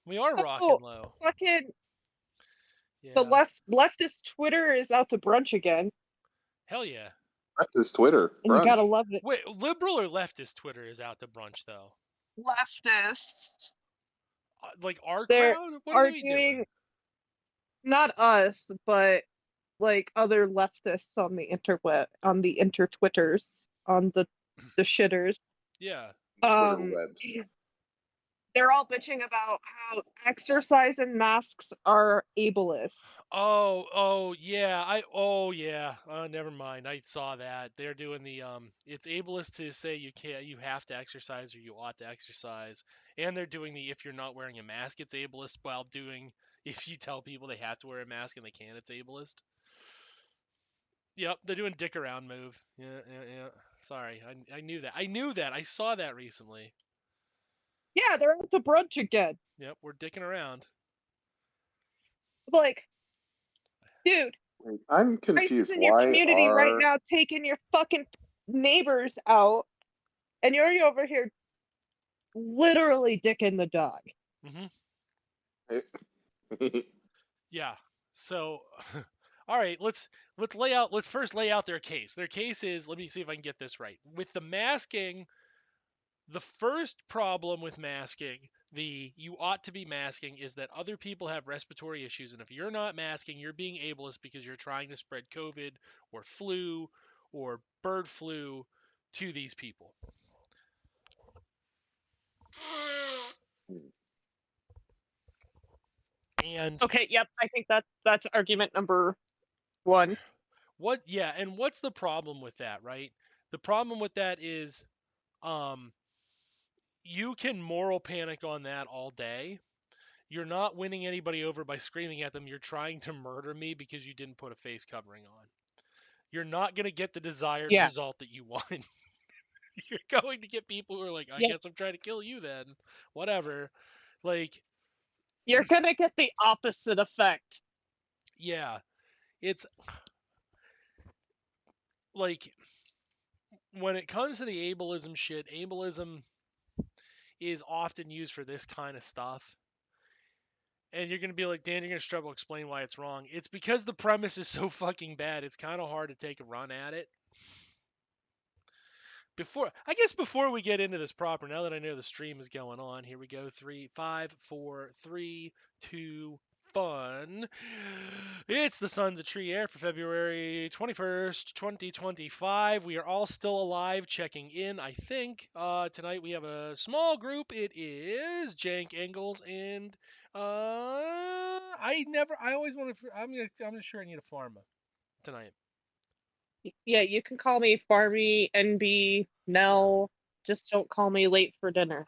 We are Oh, rocking low. fucking the Yeah. leftist Twitter is out to brunch again, Hell yeah. That is Twitter and you gotta brunch. love it. Wait, liberal or leftist Twitter is out to brunch though? Leftist. Like our They're crowd? What are we doing? arguing, not us, but like other leftists on the interweb, on the intertwitters, on the shitters. Yeah. Twitter Um, webs. they're all bitching about how exercise and masks are ableist. Oh yeah. Never mind. I saw that. They're doing the it's ableist to say you have to exercise or you ought to exercise. And they're doing the if you're not wearing a mask it's ableist while doing if you tell people they have to wear a mask and they can't it's ableist. Yep, they're doing dick around move. Yeah. Sorry. I knew that. I knew that. I saw that recently. Yeah, they're out to brunch again. Yep, we're dicking around. Like, dude, I'm crisis confused. in your Why community right are now, taking your fucking neighbors out, and you're over here literally dicking the dog. Mhm. Yeah. So, all right, let's first lay out their case. Their case is, let me see if I can get this right. With the masking, the first problem with masking, the you ought to be masking is that other people have respiratory issues and if you're not masking, you're being ableist because you're trying to spread COVID or flu or bird flu to these people. And Okay, yep, I think that's argument number one. and what's the problem with that, right? The problem with that is um you can moral panic on that all day. You're not winning anybody over by screaming at them, you're trying to murder me because you didn't put a face covering on. You're not going to get the desired Yeah, result that you want. You're going to get people who are like, I yeah, guess I'm trying to kill you then. Whatever. Like, you're gonna get the opposite effect. yeah, it's like when it comes to the ableism shit, ableism is often used for this kind of stuff. And you're going to be like, Dan, you're going to struggle to explain why it's wrong. It's because the premise is so fucking bad, it's kind of hard to take a run at it. Before we get into this proper, now that I know the stream is going on, here we go. 3, 5, 4, 3, 2, fun. It's the Sons of Tree Air for February 21st, 2025. We are all still alive, checking in, I think. Tonight we have a small group. It is Jank Engels and I always want to. I'm sure I need a pharma tonight. Yeah, you can call me Farmy, NB, Nell. Just don't call me late for dinner.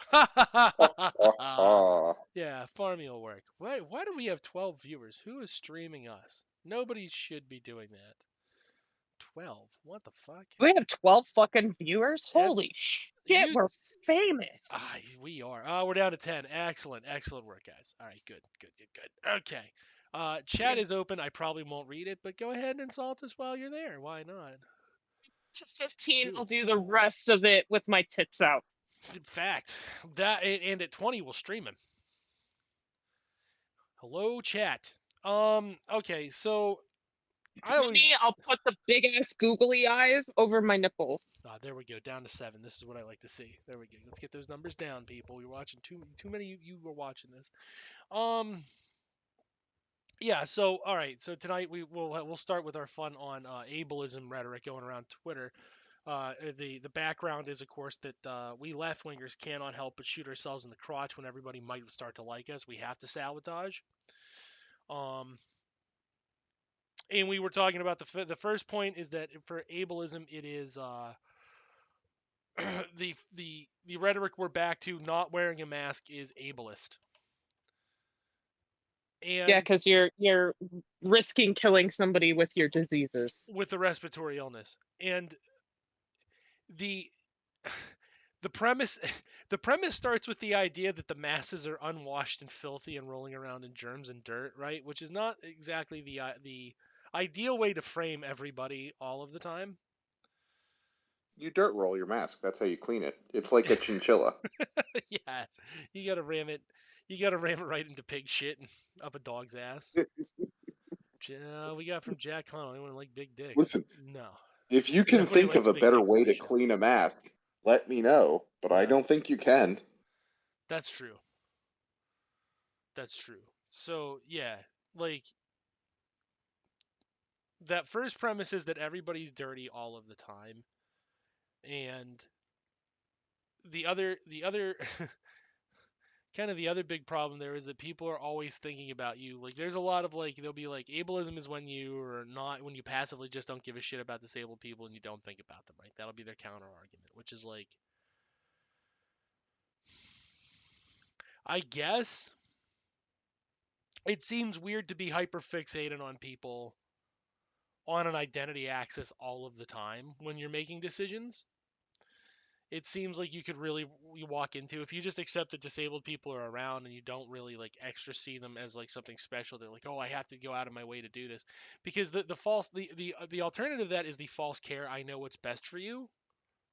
Yeah, farming will work. Why do we have 12 viewers? Who is streaming us? Nobody should be doing that. 12? What the fuck? We have 12 fucking viewers? Yeah, Holy shit, you. we're famous. We are. We're down to 10. Excellent work, guys. All right, good. Okay. Chat is open. I probably won't read it, but go ahead and insult us while you're there. Why not? To 15, Do I'll it. do the rest of it with my tits out. In fact, and at 20 we'll stream him. Hello, chat. Okay, so I always 20, I'll put the big ass googly eyes over my nipples. there we go, down to 7. This is what I like to see. There we go. Let's get those numbers down, people. You're watching too many. You were watching this. Um, yeah. So all right. So tonight we'll start with our fun on ableism rhetoric going around Twitter. The background is of course that we left wingers cannot help but shoot ourselves in the crotch when everybody might start to like us. We have to sabotage. Um, and we were talking about the first point is that for ableism it is the rhetoric we're back to not wearing a mask is ableist. Yeah, And because you're risking killing somebody with your diseases. with the respiratory illness. And the the premise the premise starts with the idea that the masses are unwashed and filthy and rolling around in germs and dirt, right? Which is not exactly the ideal way to frame everybody all of the time. You dirt roll your mask. That's how you clean it. It's like a chinchilla. Yeah, you gotta ram it. You gotta ram it right into pig shit and up a dog's ass. We got from Jack Connell. Anyone like big dicks? Listen, No. if you can Nobody think likes of a big better dicks on way this to show. clean a mask, let me know. But I Yeah. don't think you can. That's true. That's true. So yeah, like that first premise is that everybody's dirty all of the time, and the other kind of the other big problem there is that people are always thinking about you. Like there's a lot of like they'll be like ableism is when you are not when you passively just don't give a shit about disabled people and you don't think about them. Right? That'll be their counter argument, which is like I guess it seems weird to be hyper fixated on people on an identity axis all of the time when you're making decisions. It seems like you could really you walk into if you just accept that disabled people are around and you don't really like extra see them as like something special. They're like, oh, I have to go out of my way to do this because the false the alternative to that is the false care. I know what's best for you,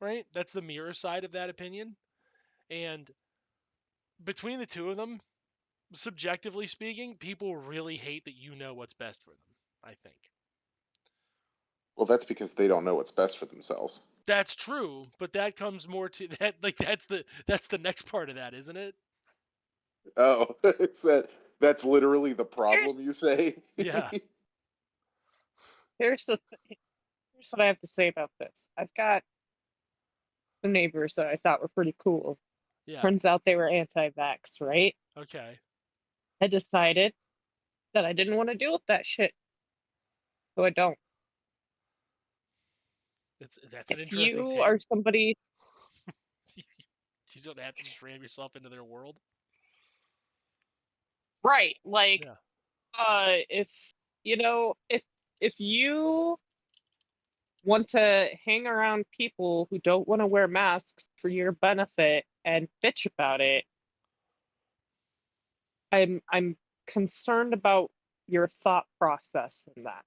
right? That's the mirror side of that opinion. And between the two of them, subjectively speaking, people really hate that you know what's best for them. I think. Well, that's because they don't know what's best for themselves. That's true, but that comes more to that like that's the next part of that, isn't it? Oh, it's that's literally the problem, Here's you say? Yeah. here's the here's what I have to say about this. I've got some neighbors that I thought were pretty cool. Yeah. Turns out they were anti-vax, right? Okay. I decided that I didn't want to deal with that shit, so I don't. That's an If interesting you take. are somebody, You don't have to just ram yourself into their world. right? Like, Yeah. if you know, if you want to hang around people who don't want to wear masks for your benefit and bitch about it, I'm concerned about your thought process in that.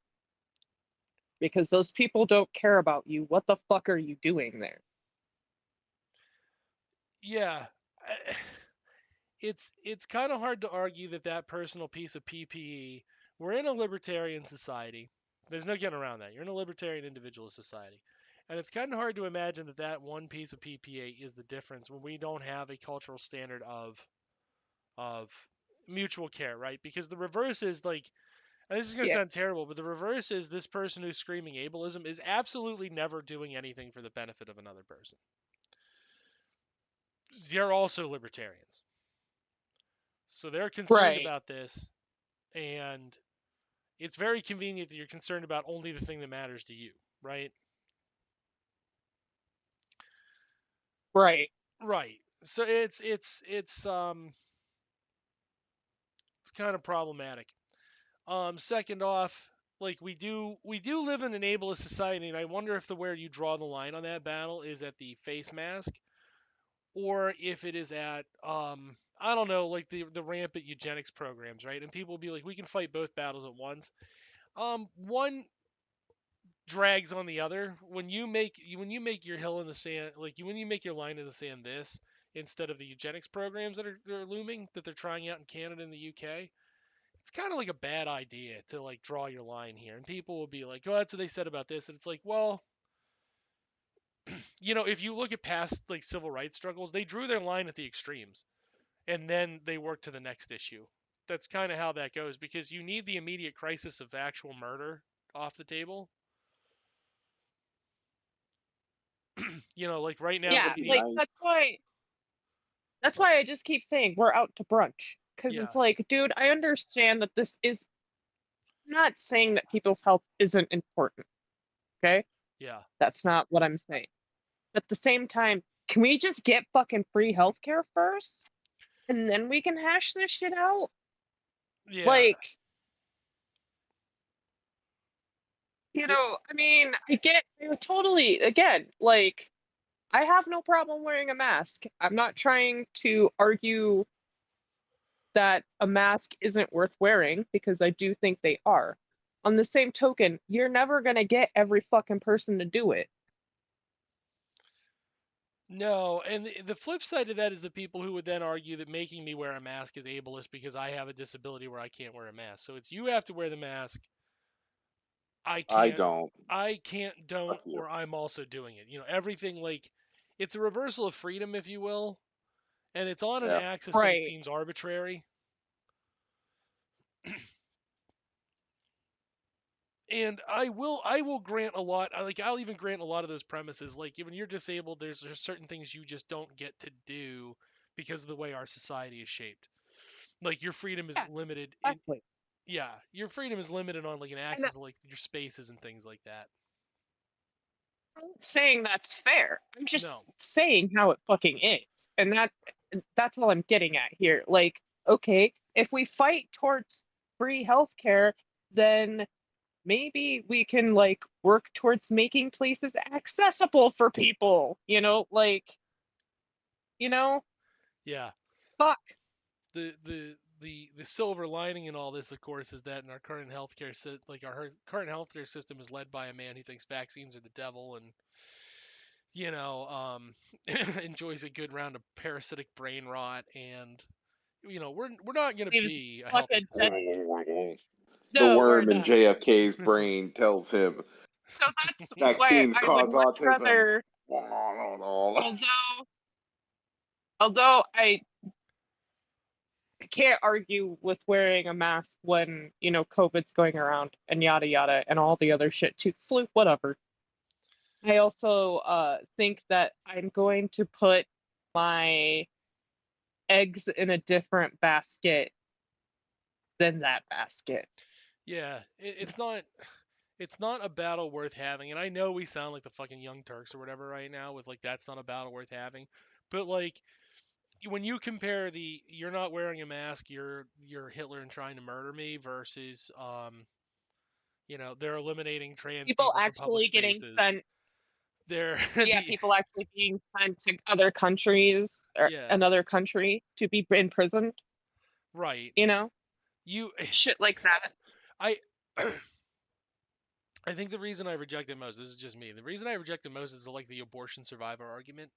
Because those people don't care about you. What the fuck are you doing there? Yeah. It's kind of hard to argue that that personal piece of PPE. We're in a libertarian society. There's no getting around that. You're in a libertarian individualist society. And it's kind of hard to imagine that that one piece of PPE is the difference when we don't have a cultural standard of mutual care, right? Because the reverse is like and this is going to Yeah, sound terrible, but the reverse is this person who's screaming ableism is absolutely never doing anything for the benefit of another person. They're also libertarians. So they're concerned right, about this, and it's very convenient that you're concerned about only the thing that matters to you, right? right. Right. So it's kind of problematic. Second off, like we do live in an ableist society, and I wonder if the where you draw the line on that battle is at the face mask or if it is at I don't know, like the rampant eugenics programs, right? And people will be like, we can fight both battles at once. One drags on the other. When you make your hill in the sand, when you make your line in the sand, this instead of the eugenics programs that are looming that they're trying out in Canada and the UK, it's kind of like a bad idea to like draw your line here. And people will be like, oh, that's what they said about this, and it's like, well, if you look at past like civil rights struggles, they drew their line at the extremes and then they work to the next issue. That's kind of how that goes because you need the immediate crisis of actual murder off the table. Like right now, Yeah, That'd be like nice. that's why I just keep saying we're out to brunch. Because yeah, it's like, dude, I understand that this is I'm not saying that people's health isn't important. Okay? yeah, That's not what I'm saying. At the same time, can we just get fucking free healthcare first? And then we can hash this shit out? yeah, Like, I mean, I totally, again, like, I have no problem wearing a mask. I'm not trying to argue that a mask isn't worth wearing because I do think they are. On the same token, you're never going to get every fucking person to do it. No, and the flip side of that is the people who would then argue that making me wear a mask is ableist because I have a disability where I can't wear a mask. So it's you have to wear the mask. I I can't, don't. don't, Fuck you. or I'm also doing it. Everything like it's a reversal of freedom, if you will, and it's on an Yeah. axis that it Right. seems arbitrary. And I will grant a lot. I'll even grant a lot of those premises. Like when you're disabled, there's certain things you just don't get to do because of the way our society is shaped. Like your freedom is Yeah, limited in exactly. yeah, your freedom is limited on like an And axis of like your spaces and things like that. I'm not saying that's fair. I'm No. just saying how it fucking is. And that's all I'm getting at here. Like, okay, if we fight towards free healthcare, then maybe we can like work towards making places accessible for people, you know, Yeah. fuck. The silver lining in all this, of course, is that in our current healthcare current healthcare system is led by a man who thinks vaccines are the devil and enjoys a good round of parasitic brain rot, and we're not gonna Leaves be a healthy fucking dead. planet. The No, we're worm in not. JFK's brain tells him So that's why vaccines I would cause much autism. rather, although I can't argue with wearing a mask when, COVID's going around and yada yada and all the other shit too. Flu, whatever. I also think that I'm going to put my eggs in a different basket than that basket. Yeah, it's not a battle worth having, and I know we sound like the fucking Young Turks or whatever right now with like that's not a battle worth having, but like when you compare the you're not wearing a mask, you're Hitler and trying to murder me versus they're eliminating trans People people from public actually getting spaces. sent, They're yeah, the people actually being sent to other countries or yeah, another country to be imprisoned, right. you know, You shit like that. I I think the reason I reject it most, this is just me. The reason I reject it most is like the abortion survivor argument.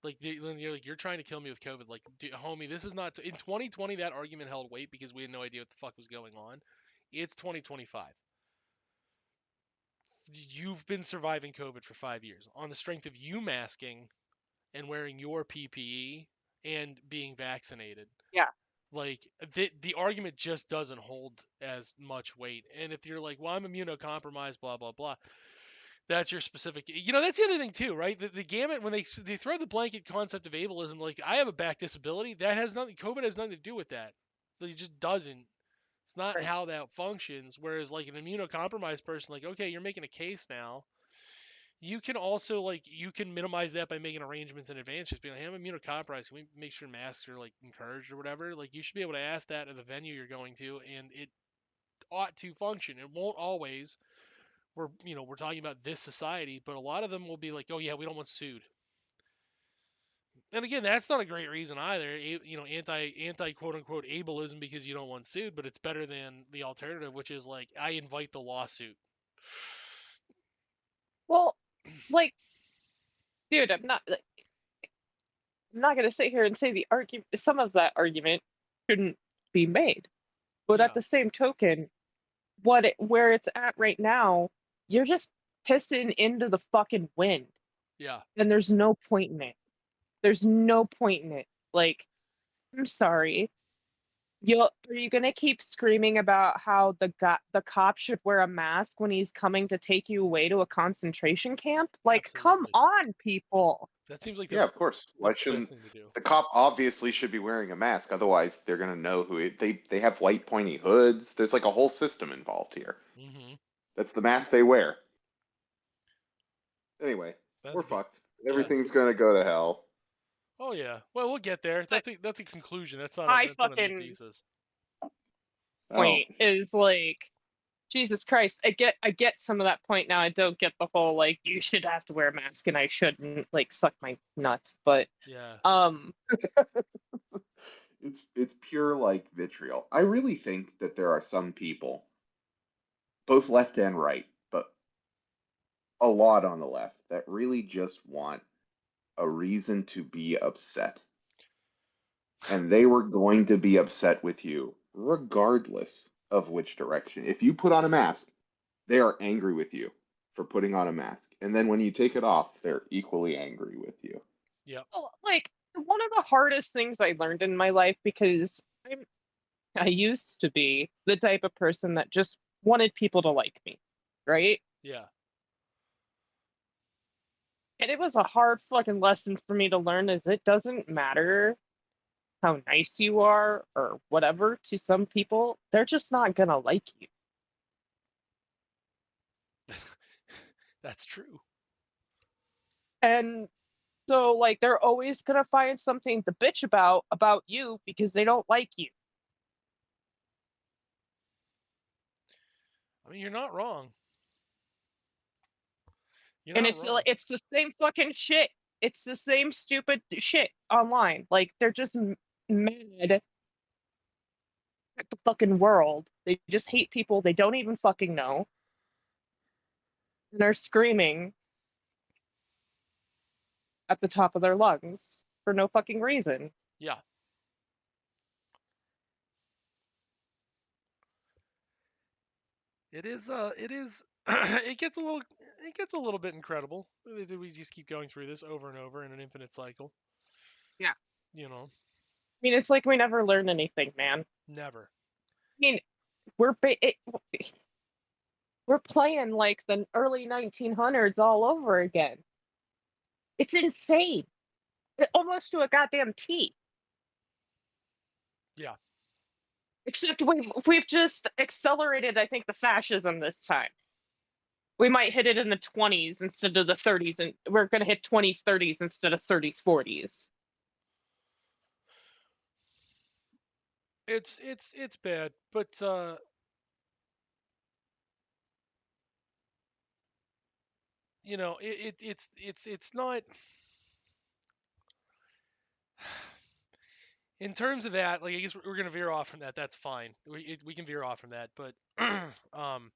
Like you're trying to kill me with COVID. Like, homie, this is not in 2020. That argument held weight because we had no idea what the fuck was going on. It's 2025. You've been surviving COVID for 5 years on the strength of you masking and wearing your PPE and being vaccinated. Yeah. Like the argument just doesn't hold as much weight. And if you're like, well, I'm immunocompromised, blah blah blah, that's your specific. That's the other thing too, right? The gamut when they throw the blanket concept of ableism, like I have a back disability, that has nothing. COVID has nothing to do with that. Like, it just doesn't. It's not Right. how that functions. Whereas like an immunocompromised person, like okay, you're making a case now. You can also you can minimize that by making arrangements in advance. Just being like, hey, I'm immunocompromised. Can we make sure masks are like encouraged or whatever? Like you should be able to ask that at the venue you're going to, and it ought to function. It won't always. We're talking about this society, but a lot of them will be like, oh yeah, we don't want sued. And again, that's not a great reason either. Anti quote unquote ableism because you don't want sued, but it's better than the alternative, which is like I invite the lawsuit. Well, like, dude, I'm not going to sit here and say the argument, some of that argument shouldn't be made. But at Yeah, the same token, where it's at right now, you're just pissing into the fucking wind, yeah, and there's no point in it. There's no point in it. Like, I'm sorry. Are you gonna keep screaming about how the cop should wear a mask when he's coming to take you away to a concentration camp? Like, come absolutely. on, people. That seems like Yeah, of course. the Why best shouldn't thing to do. the cop obviously should be wearing a mask? Otherwise, they're gonna know who they have white pointy hoods. There's like a whole system involved here. Hmm. That's the mask they wear. Anyway, That's we're fucked. yes. Everything's gonna go to hell. Oh yeah. Well, we'll get there. But That's a conclusion. my That's not a new fucking thesis. Oh, point is like, Jesus Christ, I get some of that point now. I don't get the whole like you should have to wear a mask and I shouldn't, like, suck my nuts. But Yeah. um it's pure like vitriol. I really think that there are some people, both left and right, but a lot on the left, that really just want a reason to be upset. And they were going to be upset with you regardless of which direction. If you put on a mask, they are angry with you for putting on a mask. And then when you take it off, they're equally angry with you. Yep. Well, like one of the hardest things I learned in my life, because I used to be the type of person that just wanted people to like me, right? Yeah. And it was a hard fucking lesson for me to learn is it doesn't matter how nice you are or whatever to some people, they're just not gonna like you. That's true. And so like they're always gonna find something to bitch about you because they don't like you. I mean, you're not wrong. You're And not wrong. it's the same fucking shit. It's the same stupid shit online. Like they're just mad at the fucking world. They just hate people they don't even fucking know. And they're screaming at the top of their lungs for no fucking reason. Yeah. It is. It is. It gets a little. It gets a little bit incredible. We just keep going through this over and over in an infinite cycle. Yeah. You know, I mean, it's like we never learn anything, man. never. I mean, we're playing like the early 1900s all over again. It's insane. Almost to a goddamn T. Yeah. Except we've just accelerated, I think, the fascism this time. We might hit it in the 20s instead of the 30s, and we're going to hit 20s, 30s instead of 30s, 40s. It's bad, but you know, it's not. In terms of that, like I guess we're gonna veer off from that. That's fine. We can veer off from that, but um,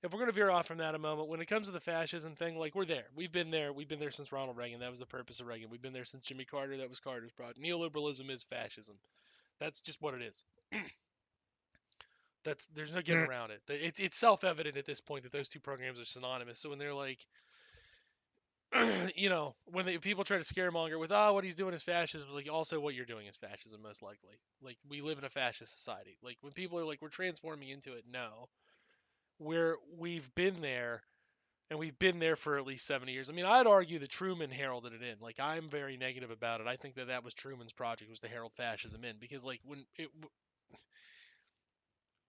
if we're gonna veer off from that a moment, when it comes to the fascism thing, like we're there. We've been there. We've been there since Ronald Reagan. That was the purpose of Reagan. We've been there since Jimmy Carter. That was Carter's project. Neoliberalism is fascism. That's just what it is. There's no getting Mm. around it. It's self-evident at this point that those two programs are synonymous. So when they're like, you know, when people try to scaremonger with, oh, what he's doing is fascism, like also what you're doing is fascism, most likely. Like we live in a fascist society. Like when people are like, we're transforming into it, no, we've been there, and we've been there for at least 70 years. I mean, I'd argue that Truman heralded it in. Like I'm very negative about it. I think that was Truman's project, was to herald fascism in, because like when it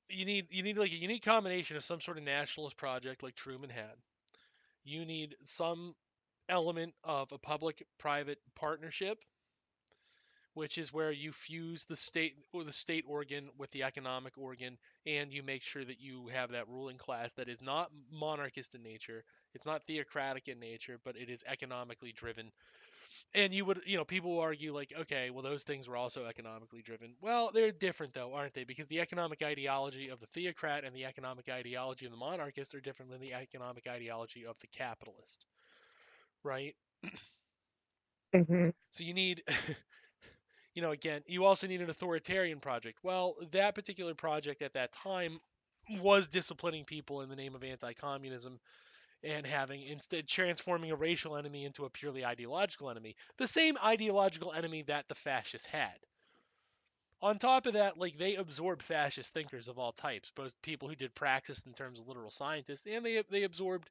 you need like a unique combination of some sort of nationalist project like Truman had. You need some element of a public-private partnership, which is where you fuse the state organ with the economic organ, and you make sure that you have that ruling class that is not monarchist in nature, it's not theocratic in nature, but it is economically driven. And people will argue like, okay, well those things were also economically driven. Well, they're different though, aren't they? Because the economic ideology of the theocrat and the economic ideology of the monarchist are different than the economic ideology of the capitalist, right? Mm-hmm. So you need, again, you also need an authoritarian project. Well, that particular project at that time was disciplining people in the name of anti-communism, and instead transforming a racial enemy into a purely ideological enemy. The same ideological enemy that the fascists had. On top of that, like they absorbed fascist thinkers of all types, both people who did praxis in terms of literal scientists, and they absorbed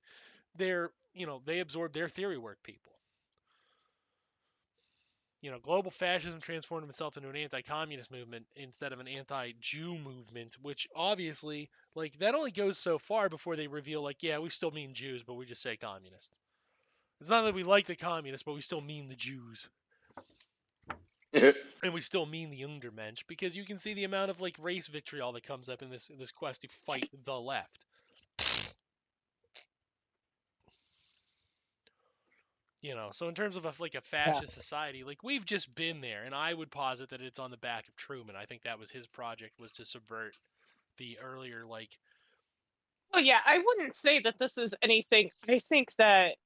they absorbed their theory work people. Global fascism transformed itself into an anti-communist movement instead of an anti-Jew movement, which obviously, like, that only goes so far before they reveal, like, yeah, we still mean Jews, but we just say communists. It's not that we like the communists, but we still mean the Jews. And we still mean the Undermensch, because you can see the amount of, like, race vitriol that comes up in this quest to fight the left. So in terms of a Yeah. fascist society, like we've just been there, and I would posit that it's on the back of Truman. I think that was his project, was to subvert the earlier Oh yeah, I wouldn't say that this is anything. I think that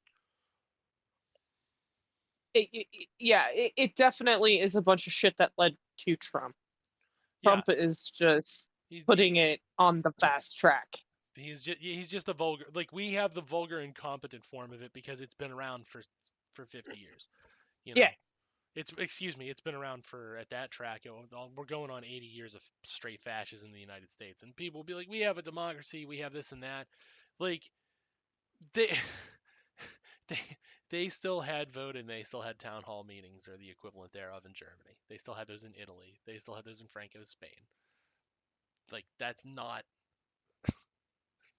it definitely is a bunch of shit that led to Trump. Yeah, Trump is just he's putting it on the fast track. he's just a vulgar, like, we have the vulgar incompetent form of it because it's been around for 50 years. You know, Yeah. it's been around for, at that track, we're going on 80 years of straight fascism in the United States, and people will be like, we have a democracy, we have this and that. Like, they they they still had vote, and they still had town hall meetings, or the equivalent thereof, in Germany. They still had those in Italy. They still had those in Franco's Spain. Like, that's not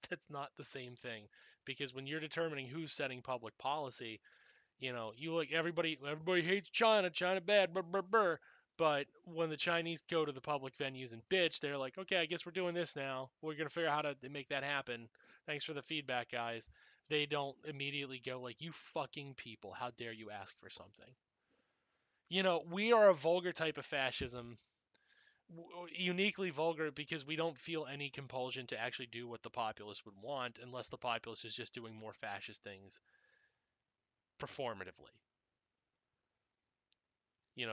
the same thing, because when you're determining who's setting public policy, you, like, everybody hates China bad, brr, brr, brr. But when the Chinese go to the public venues and bitch, they're like, okay, I guess we're doing this now. We're gonna figure out how to make that happen. Thanks for the feedback, guys. They don't immediately go like, you fucking people, how dare you ask for something? We are a vulgar type of fascism, uniquely vulgar, because we don't feel any compulsion to actually do what the populace would want, unless the populace is just doing more fascist things performatively.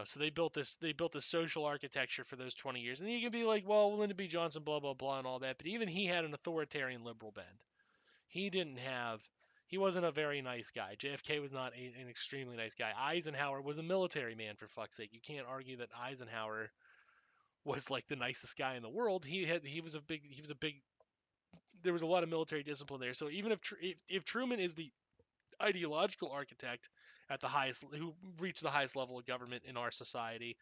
So they built this social architecture for those 20 years, and you can be like, well, Lyndon B. Johnson, blah blah blah, and all that, but even he had an authoritarian liberal bend. He wasn't a very nice guy. JFK was not an extremely nice guy. Eisenhower was a military man, for fuck's sake. You can't argue that Eisenhower was like the nicest guy in the world. He was a big. There was a lot of military discipline there. So even if Truman is the ideological architect at the highest, who reached the highest level of government in our society,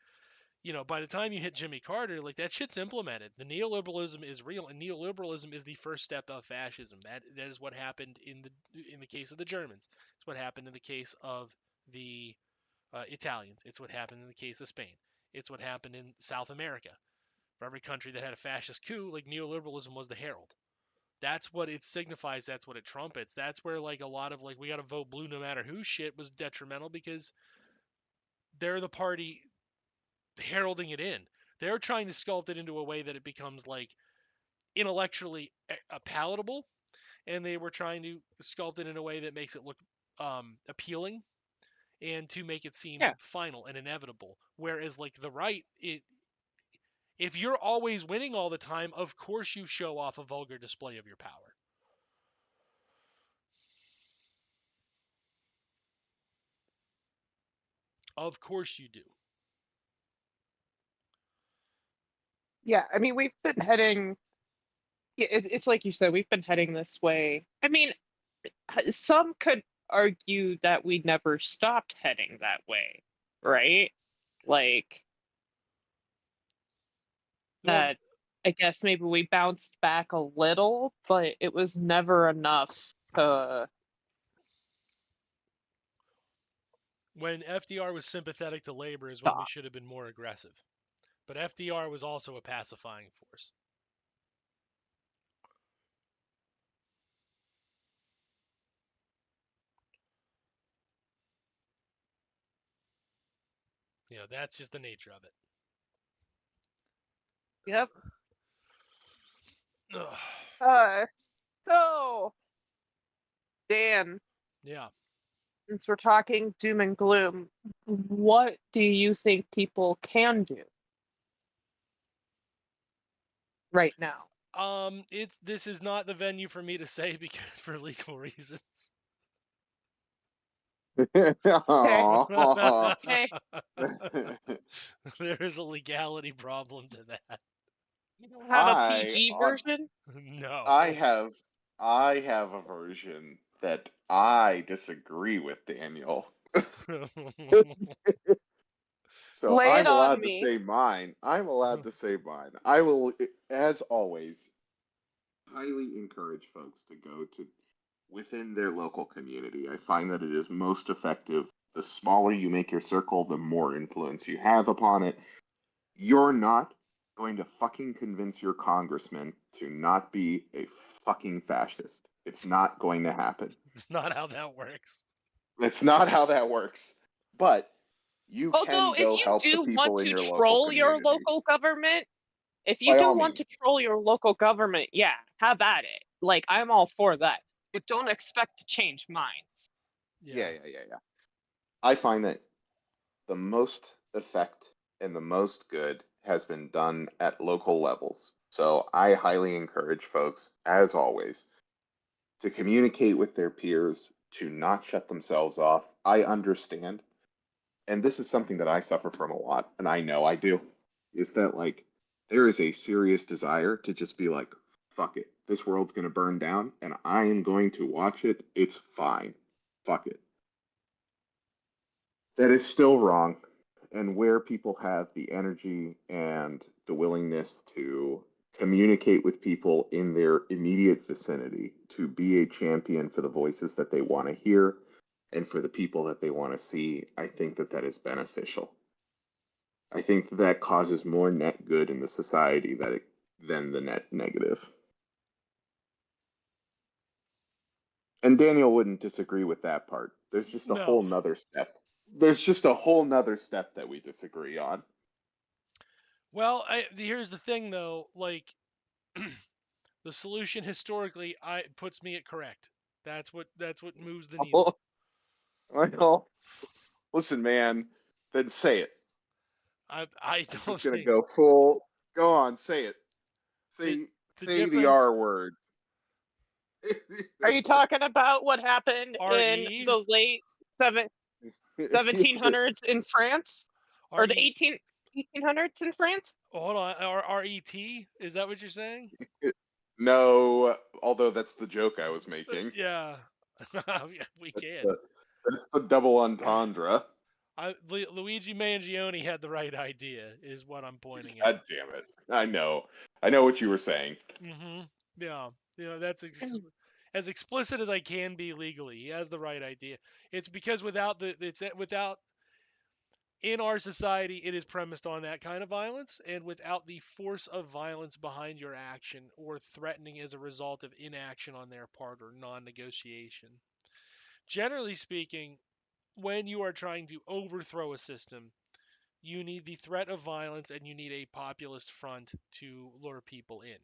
by the time you hit Jimmy Carter, like, that shit's implemented. The neoliberalism is real, and neoliberalism is the first step of fascism. That is what happened in the case of the Germans. It's what happened in the case of the Italians. It's what happened in the case of Spain. It's what happened in South America. For every country that had a fascist coup, like, neoliberalism was the herald. That's what it signifies. That's what it trumpets. That's where, like, a lot of, like, we got to vote blue no matter who shit was detrimental, because they're the party heralding it in. They're trying to sculpt it into a way that it becomes, like, intellectually palatable, and they were trying to sculpt it in a way that makes it look appealing, and to make it seem Yeah. final and inevitable. Whereas, like, the right, if you're always winning all the time, of course you show off a vulgar display of your power. Of course you do. Yeah, I mean, we've been heading. It's like you said, we've been heading this way. I mean, some could argue that we never stopped heading that way, right? Like, Well, that, I guess maybe we bounced back a little, but it was never enough to. when FDR was sympathetic to labor is when we Stop. should have been more aggressive. But FDR was also a pacifying force. That's just the nature of it. Yep. Ugh. So, Dan, Yeah. since we're talking doom and gloom, what do you think people can do right now? This is not the venue for me to say, because for legal reasons. Aw. Okay. There is a legality problem to that. You don't have a I PG on version? No. I have a version that I disagree with, Daniel. So if Lay it I'm on allowed to me. say mine, I'm allowed to say mine. I will, as always, highly encourage folks to go to within their local community. I find that it is most effective. The smaller you make your circle, the more influence you have upon it. You're not going to fucking convince your congressman to not be a fucking fascist. It's not going to happen. It's not how that works. It's not how that works. But you Although, can if go you help the do people want in to your local troll your community. local government, By all means. yeah, have at it. Like, I'm all for that. But don't expect to change minds. Yeah. Yeah. I find that the most effect and the most good has been done at local levels. So I highly encourage folks, as always, to communicate with their peers, to not shut themselves off. I understand, and this is something that I suffer from a lot, and I know I do, is that like there is a serious desire to just be like, fuck it, this world's gonna burn down, and I am going to watch it. It's fine. Fuck it. That is still wrong. And where people have the energy and the willingness to communicate with people in their immediate vicinity, to be a champion for the voices that they want to hear and for the people that they want to see, I think that that is beneficial. I think that causes more net good in the society than the net negative. And Daniel wouldn't disagree with that part. There's just a No. whole nother step. There's just a whole nother step that we disagree on. Well, here's the thing though, like the solution historically I puts me at correct. That's what moves the needle. Well, listen, man, then say it. I I'm don't just gonna think go full. Go on, say it. the Say the say the difference R word. Are you talking about what happened in RE the late 1700s in France? Or the RE 1800s in France? hold on RET, is that what you're saying? No, although that's the joke I was making. Yeah. Yeah, we That's can. the double entendre. Luigi Mangione had the right idea, is what I'm pointing God out. damn it! I know. I know what you were saying. Yeah. That's as explicit as I can be legally. He has the right idea. It's because without in our society, it is premised on that kind of violence, and without the force of violence behind your action or threatening as a result of inaction on their part or non-negotiation. Generally speaking, when you are trying to overthrow a system, you need the threat of violence and you need a populist front to lure people in.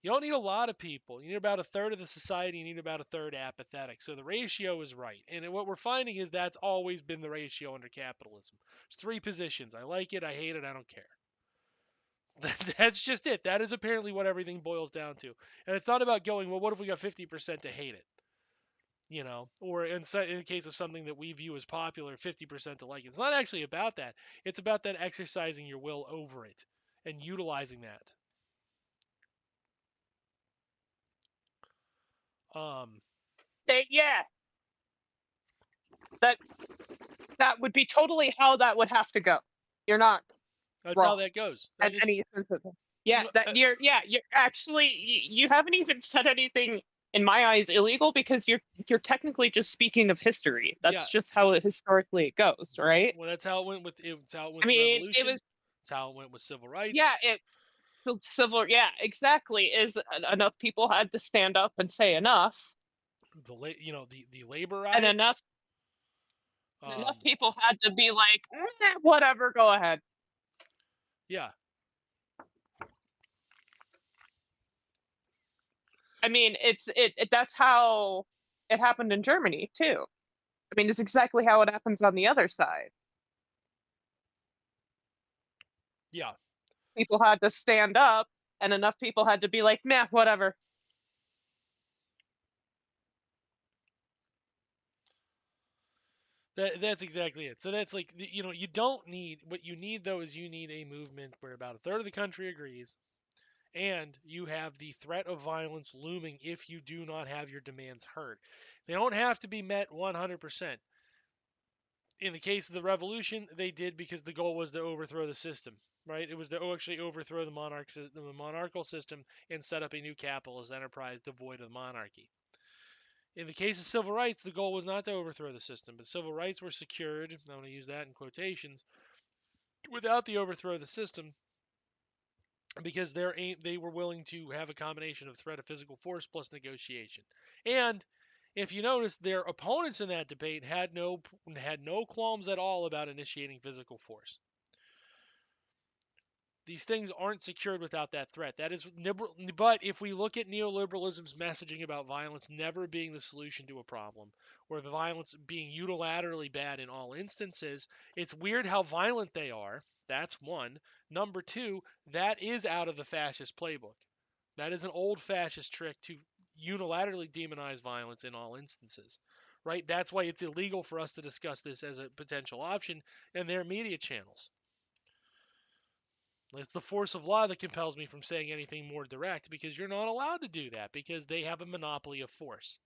You don't need a lot of people. You need about a third of the society. You need about a third apathetic. So the ratio is right. And what we're finding is that's always been the ratio under capitalism. There's three positions. I like it. I hate it. I don't care. That's just it. That is apparently what everything boils down to. And I thought about going, well, what if we got 50% to hate it? Or in the case of something that we view as popular, 50% to like it. It's not actually about that. It's about that exercising your will over it and utilizing that. Um, Yeah, that that would be totally how that would have to go. You're not that's how wrong that goes. at any sense of it. Yeah, you're actually you haven't even said anything in my eyes illegal because you're technically just speaking of history. yeah. That's just how it historically goes, right? Well, that's how it went with it's how it I went with the mean, it revolution. was It's how it went with civil rights. yeah, it the civil yeah, exactly. Is enough people had to stand up and say enough, The labor and riots. enough Um, people had to be like, whatever, go ahead. yeah, I mean, that's how it happened in Germany too. I mean, it's exactly how it happens on the other side. yeah. People had to stand up, and enough people had to be like, "Meh, whatever." That's exactly it. So that's like you don't need what you need though is you need a movement where about a third of the country agrees, and you have the threat of violence looming if you do not have your demands heard. They don't have to be met 100%. In the case of the revolution, they did because the goal was to overthrow the system, right? It was to actually overthrow the monarchical system and set up a new capitalist enterprise devoid of monarchy. In the case of civil rights, the goal was not to overthrow the system, but civil rights were secured, I'm going to use that in quotations, without the overthrow of the system because they were willing to have a combination of threat of physical force plus negotiation. And if you notice, their opponents in that debate had no qualms at all about initiating physical force. These things aren't secured without that threat. That is, but if we look at neoliberalism's messaging about violence never being the solution to a problem, or the violence being unilaterally bad in all instances, it's weird how violent they are. That's one. Number two, that is out of the fascist playbook. That is an old fascist trick to unilaterally demonize violence in all instances. Right? That's why it's illegal for us to discuss this as a potential option in their media channels. It's the force of law that compels me from saying anything more direct, because you're not allowed to do that because they have a monopoly of force.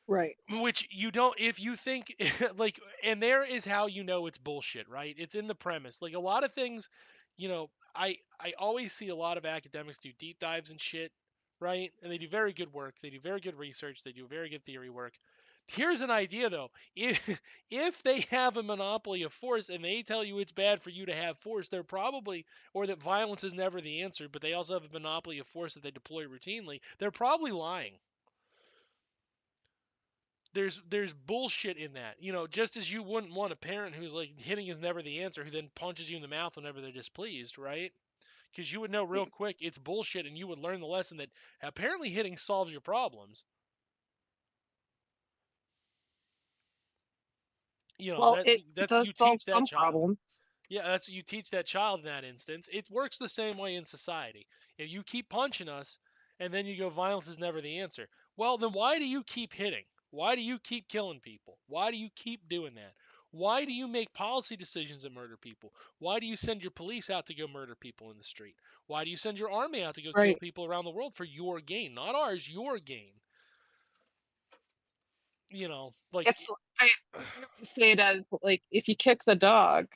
Right. Which you don't, if you think, like, and there is how you know it's bullshit, right? It's in the premise. Like, a lot of things, I always see a lot of academics do deep dives and shit, right? And they do very good work. They do very good research. They do very good theory work. Here's an idea though. If they have a monopoly of force and they tell you it's bad for you to have force, they're probably, or that violence is never the answer, but they also have a monopoly of force that they deploy routinely, they're probably lying. There's bullshit in that. Just as you wouldn't want a parent who's like hitting is never the answer, who then punches you in the mouth whenever they're displeased, right? Because you would know real quick it's bullshit, and you would learn the lesson that apparently hitting solves your problems. Well, That it that's does you solve teach that some child. problems. Yeah, that's what you teach that child in that instance. It works the same way in society. If you keep punching us and then you go, violence is never the answer. Well, then why do you keep hitting? Why do you keep killing people? Why do you keep doing that? Why do you make policy decisions that murder people? Why do you send your police out to go murder people in the street? Why do you send your army out to go kill Right. people around the world for your gain? Not ours, your gain. Like, It's I I say it as like if you kick the dog,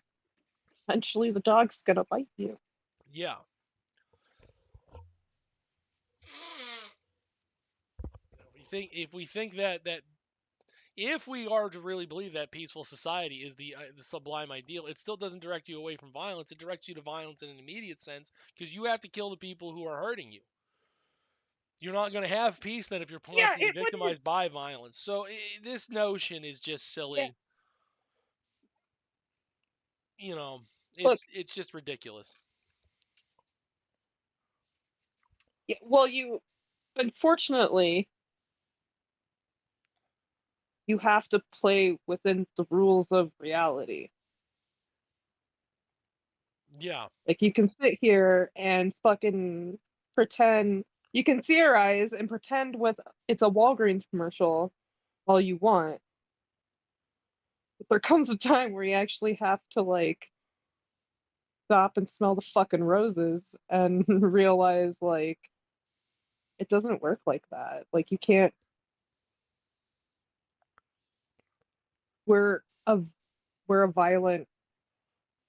eventually the dog's gonna bite you. yeah. If we think that if we are to really believe that peaceful society is the sublime ideal, it still doesn't direct you away from violence. It directs you to violence in an immediate sense, because you have to kill the people who are hurting you. You're not going to have peace then if you're Yeah, constantly it wouldn't. victimized by violence. So this notion is just Yeah, silly. You know, look. it's just ridiculous. Yeah, well, you unfortunately you have to play within the rules of reality. Yeah, Like you can sit here and fucking pretend. You can theorize and pretend with it's a Walgreens commercial all you want. But there comes a time where you actually have to like stop and smell the fucking roses and realize like it doesn't work like that. Like you can't. We're a we're a violent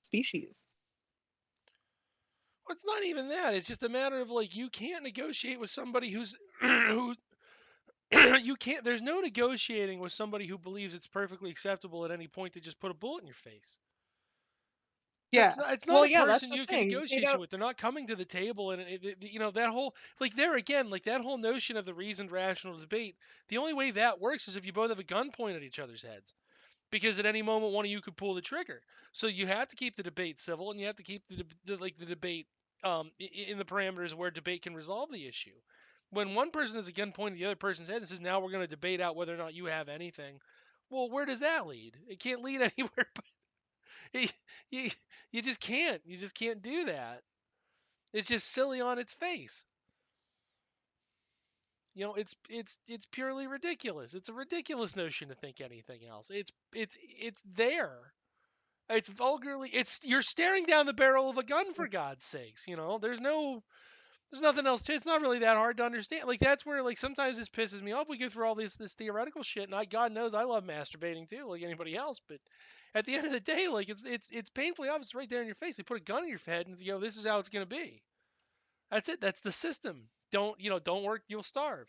species. well, it's not even that. It's just a matter of, like, you can't negotiate with somebody who's who you can't. There's no negotiating with somebody who believes it's perfectly acceptable at any point to just put a bullet in your face. Yeah. It's not Well, a yeah, that's person the you can thing. They negotiate don't. with. They're not coming to the table, and that whole, like, there again, like, that whole notion of the reasoned rational debate. The only way that works is if you both have a gun pointed at each other's heads, because at any moment one of you could pull the trigger. So you have to keep the debate civil, and you have to keep the debate in the parameters where debate can resolve the issue. When one person has a gun pointed at the other person's head and says, "Now we're going to debate out whether or not you have anything," well, where does that lead? It can't lead anywhere. you, you, you just can't. You just can't do that. It's just silly on its face. It's purely ridiculous. It's a ridiculous notion to think anything else. It's there. It's vulgarly. It's You're staring down the barrel of a gun, for God's sakes. There's nothing else to it. It's not really that hard to understand. Like, that's where, like, sometimes this pisses me off. We go through all this theoretical shit, and God knows I love masturbating too, like anybody else. But at the end of the day, like, it's painfully obvious right there in your face. They put a gun in your head and this is how it's gonna be. That's it. That's the system. Don't work, you'll starve.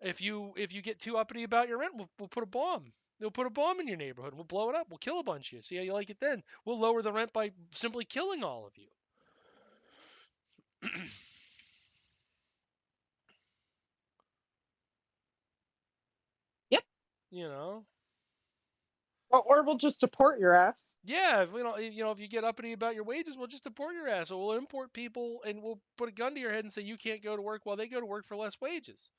If you get too uppity about your rent, we'll put a bomb. They'll put a bomb in your neighborhood. We'll blow it up. We'll kill a bunch of you. See how you like it then. We'll lower the rent by simply killing all of you. Yep. you know. Or we'll just deport your ass. Yeah, if you get uppity about your wages, we'll just deport your ass, or we'll import people and we'll put a gun to your head and say you can't go to work while they go to work for less wages.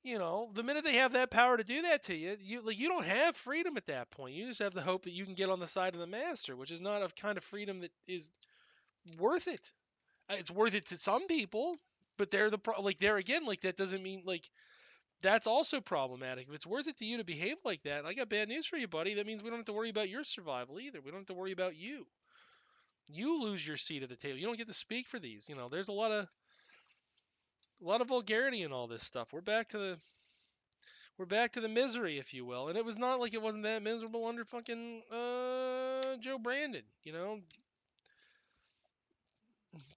The minute they have that power to do that to you, you don't have freedom at that point. You just have the hope that you can get on the side of the master, which is not a kind of freedom that is worth it. It's worth it to some people, but they're there again, that doesn't mean that's also problematic. If it's worth it to you to behave like that, I got bad news for you, buddy. That means we don't have to worry about your survival either. We don't have to worry about you. You lose your seat at the table. You don't get to speak for these. There's a lot of vulgarity in all this stuff. We're back to the misery, if you will. And it was not like it wasn't that miserable under fucking Joe Brandon.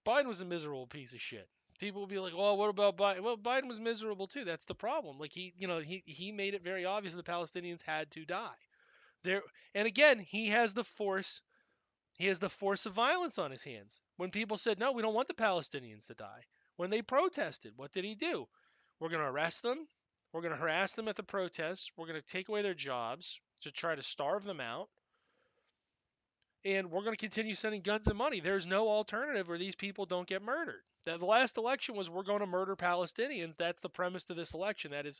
Biden was a miserable piece of shit. People will be like, "Well, what about Biden?" Well, Biden was miserable too. That's the problem. He made it very obvious the Palestinians had to die. There, and again, he has the force. He has the force of violence on his hands. When people said, "No, we don't want the Palestinians to die," when they protested, what did he do? We're going to arrest them. We're going to harass them at the protests. We're going to take away their jobs to try to starve them out. And we're going to continue sending guns and money. There's no alternative where these people don't get murdered. The last election was we're going to murder Palestinians. That's the premise to this election. That is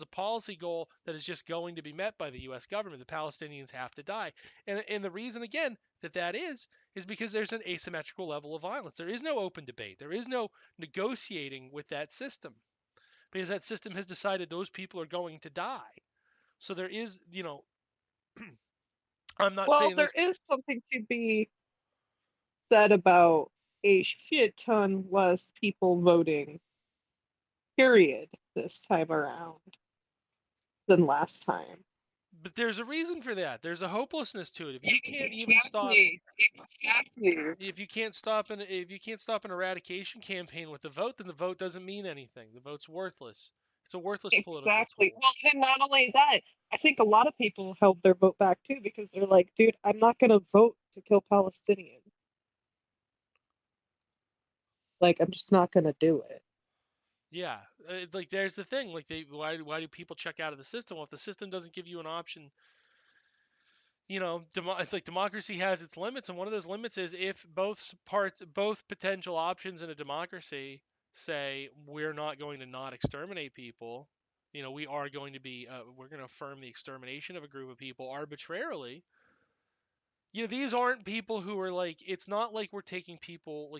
a policy goal that is just going to be met by the U.S. government. The Palestinians have to die. And the reason, again, that is because there's an asymmetrical level of violence. There is no open debate. There is no negotiating with that system because that system has decided those people are going to die. So there is, I'm not Well, saying there is something to be said about a shit ton less people voting, period, this time around than last time. but there's a reason for that. There's a hopelessness to it. If you can't even stop, Exactly. if you can't stop an eradication campaign with the vote, then the vote doesn't mean anything. The vote's worthless. It's a worthless political Exactly. tool. Well, and not only that, I think a lot of people held their vote back too because they're like, dude, I'm not going to vote to kill Palestinians. Like, I'm just not going to do it. Yeah, there's the thing. Why do people check out of the system? Well, if the system doesn't give you an option, it's like democracy has its limits, and one of those limits is if both potential options in a democracy say we're not going to not exterminate people, we are going to be, we're going to affirm the extermination of a group of people arbitrarily. These aren't people who are it's not like we're taking people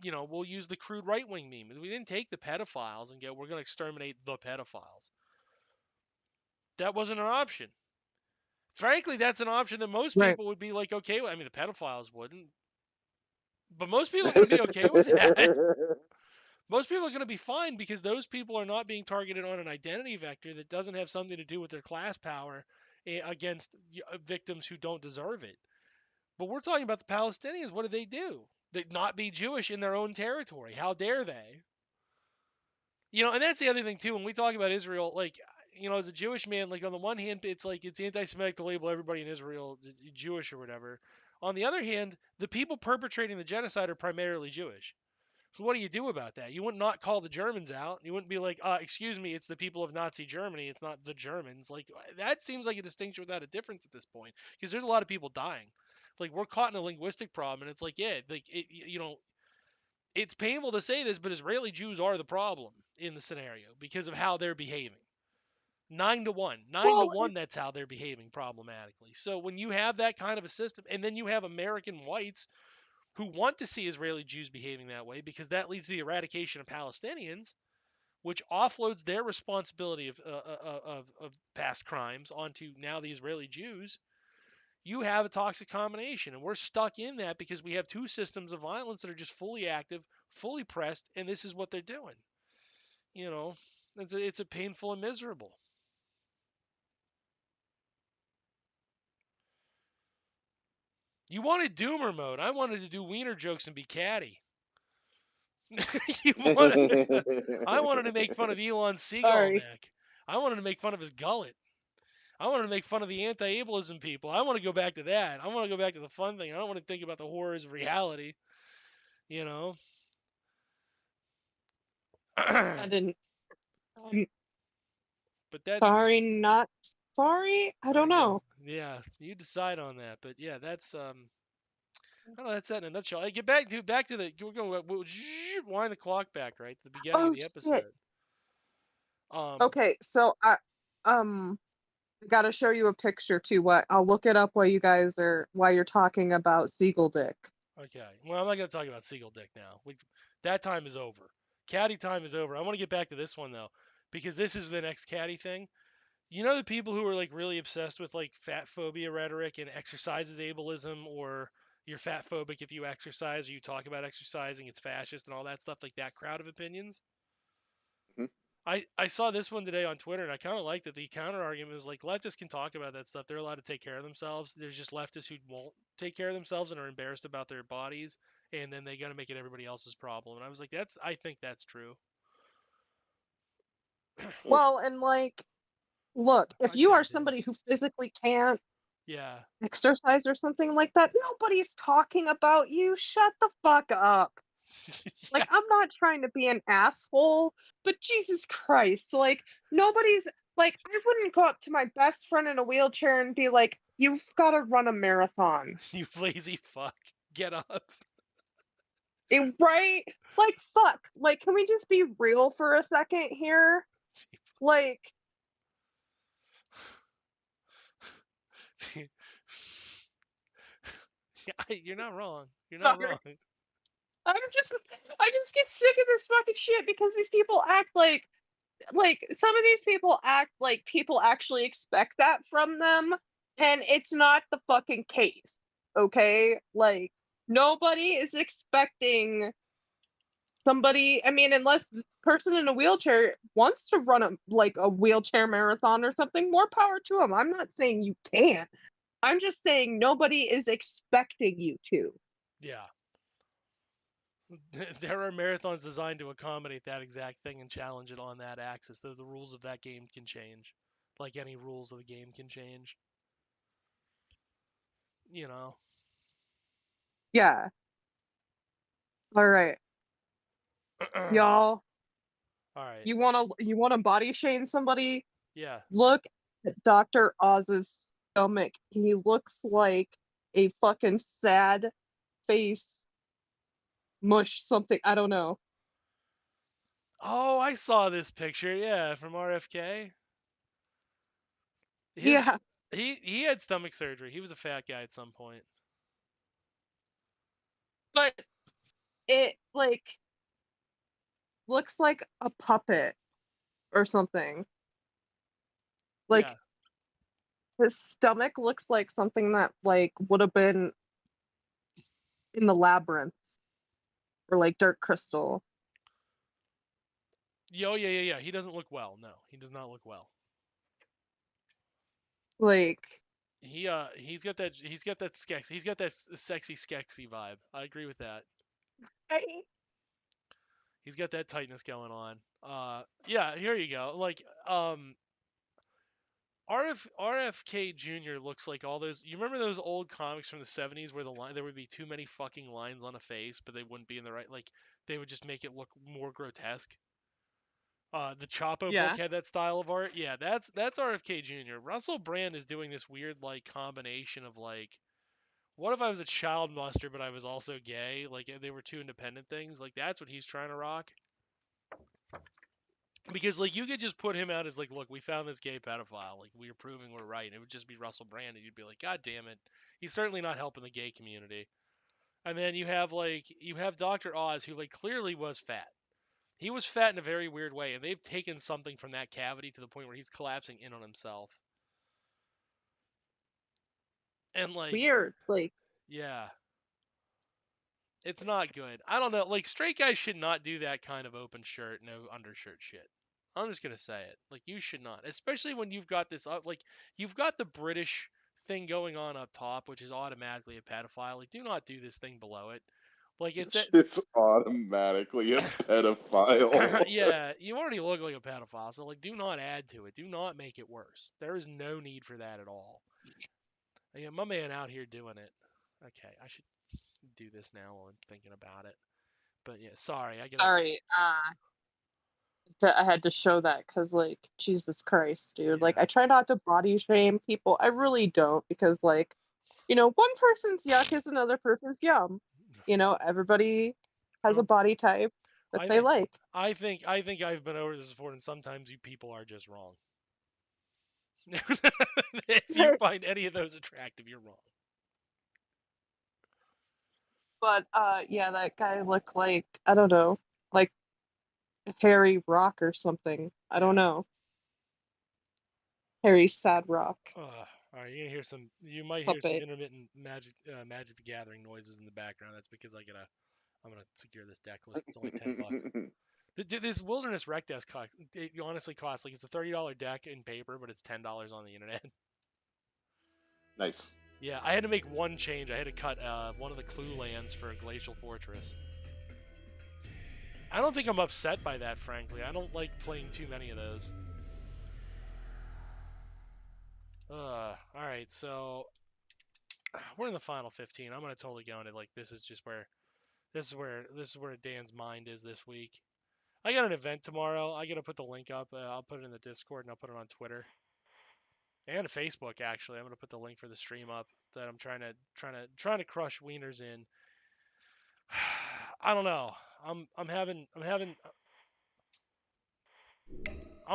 we'll use the crude right wing meme. We didn't take the pedophiles and go, we're going to exterminate the pedophiles. That wasn't an option. Frankly, that's an option that most Right. people would be like, okay, I mean, the pedophiles wouldn't, but most people are going to be okay with that. Most people are going to be fine because those people are not being targeted on an identity vector that doesn't have something to do with their class power against victims who don't deserve it. But we're talking about the Palestinians. What did they do? They not be Jewish in their own territory. How dare they? And that's the other thing too. When we talk about Israel, as a Jewish man, on the one hand, it's anti-Semitic to label everybody in Israel Jewish or whatever. On the other hand, the people perpetrating the genocide are primarily Jewish. So what do you do about that? You would not call the Germans out. You wouldn't be like, excuse me, it's the people of Nazi Germany. It's not the Germans. That seems like a distinction without a difference at this point because there's a lot of people dying. We're caught in a linguistic problem, and it's it's painful to say this, but Israeli Jews are the problem in the scenario because of how they're behaving. 9-1. 9-1, that's how they're behaving problematically. So when you have that kind of a system, and then you have American whites who want to see Israeli Jews behaving that way because that leads to the eradication of Palestinians, which offloads their responsibility of past crimes onto now the Israeli Jews, you have a toxic combination. And we're stuck in that because we have two systems of violence that are just fully active, fully pressed, and this is what they're doing. It's a painful and miserable. You wanted doomer mode. I wanted to do wiener jokes and be catty. I wanted to make fun of Elon Seagull Sorry. neck. I wanted to make fun of his gullet. I wanted to make fun of the anti-ableism people. I want to go back to that. I want to go back to the fun thing. I don't want to think about the horrors of reality. I didn't. I'm But that's sorry, not Sorry, I don't know. Yeah, you decide on that. But yeah, that's I don't know. That's that in a nutshell. Hey, back to the. We're going. We'll wind the clock back right to the beginning of Oh the shit. episode. Um. Okay, so I gotta show you a picture too. What I'll look it up while you're talking about Seagull Dick. Okay. Well, I'm not going to talk about Seagull Dick now. That time is over. Caddy time is over. I want to get back to this one though, because this is the next caddy thing. You know the people who are like really obsessed with like fat phobia rhetoric and exercises ableism, or you're fat phobic if you exercise or you talk about exercising, it's fascist and all that stuff, like that crowd of opinions. Mhm. I saw this one today on Twitter and I kind of liked it. The counter argument is like leftists can talk about that stuff. They're allowed to take care of themselves. There's just leftists who won't take care of themselves and are embarrassed about their bodies, and then they got to make it everybody else's problem. And I was like, I think that's true. Well, and like, look, if I you kind are of do. somebody who physically can't Yeah. exercise or something like that, nobody's talking about you. Shut the fuck up. Yeah. Like, I'm not trying to be an asshole, but Jesus Christ, like, nobody's like, I wouldn't go up to my best friend in a wheelchair and be like, you've got to run a marathon. You lazy fuck. Get up. Right? Like, fuck. Like, can we just be real for a second here? Like, Yeah, you're not wrong. You're not sorry. wrong. I just get sick of this fucking shit because these people act like some of these people act like people actually expect that from them, and it's not the fucking case. Okay? Like, nobody is expecting somebody, I mean, unless the person in a wheelchair wants to run a wheelchair marathon or something, more power to them. I'm not saying you can't. I'm just saying nobody is expecting you to. Yeah. There are marathons designed to accommodate that exact thing and challenge it on that axis. The rules of that game can change. Like any rules of the game can change. You know. Yeah. All right. All Y'all, right. you want to body shame somebody? Yeah. Look at Dr. Oz's stomach. He looks like a fucking sad face mush something. I don't know. Oh, I saw this picture. Yeah, from RFK. His Yeah, he had stomach surgery. He was a fat guy at some point. but it like looks like a puppet or something. Yeah. Like his stomach looks like something that like would have been in the labyrinth or like Dark Crystal. Yeah. He doesn't look well. No, he does not look well. Like He's got that sexy skexy vibe. I agree with that. I, He's got that tightness going on. Yeah, here you go. Like RFK Jr. looks like all those. You remember those old comics from the '70s where there would be too many fucking lines on a face, but they wouldn't be in the right. Like they would just make it look more grotesque. The Chapo book yeah. had that style of art. Yeah, that's RFK Jr. Russell Brand is doing this weird like combination of like, what if I was a child molester but I was also gay? Like they were two independent things. Like that's what he's trying to rock. Because like you could just put him out as like, look, we found this gay pedophile. Like we're proving we're right. And it would just be Russell Brand, and you'd be like, God damn it, he's certainly not helping the gay community. And then you have Dr. Oz, who like clearly was fat. He was fat in a very weird way, and they've taken something from that cavity to the point where he's collapsing in on himself. And like, Weird. Like yeah, it's not good. I don't know. Like straight guys should not do that kind of open shirt, no undershirt shit. I'm just gonna say it. Like you should not, especially when you've got this like you've got the British thing going on up top, which is automatically a pedophile. Like do not do this thing below it. Like it's at It's automatically a pedophile. yeah, you already look like a pedophile, so like do not add to it. Do not make it worse. There is no need for that at all. Yeah, my man out here doing it. Okay, I should do this now while I'm thinking about it. But yeah, sorry, I gotta. sorry. I had to show that because, like, Jesus Christ, dude. Like, Yeah. I try not to body shame people. I really don't because, like, you know, one person's yuck is another person's yum. You know, everybody has a Well, body type that I they think like. I think I've been over this before, and sometimes you people are just wrong. If you find any of those attractive, you're wrong. But yeah, that guy looked like, I don't know, like Harry Rock or something. I don't Yeah. know. Harry Sad Rock All right, you're gonna hear some. You might hear some puppet. intermittent Magic the Gathering noises in the background. That's because I'm gonna secure this deck list. It's only $10. This Wilderness Rec desk it honestly costs like it's a $30 deck in paper, but it's $10 on the internet. Nice. Yeah, I had to make one change. I had to cut one of the clue lands for a Glacial Fortress. I don't think I'm upset by that, frankly. I don't like playing too many of those. Alright, so we're in the final 15. I'm gonna totally go into like this is where Dan's mind is this week. I got an event tomorrow. I gotta put the link up. I'll put it in the Discord and I'll put it on Twitter and Facebook. Actually, I'm gonna put the link for the stream up that I'm trying to crush wieners in. I don't know. I'm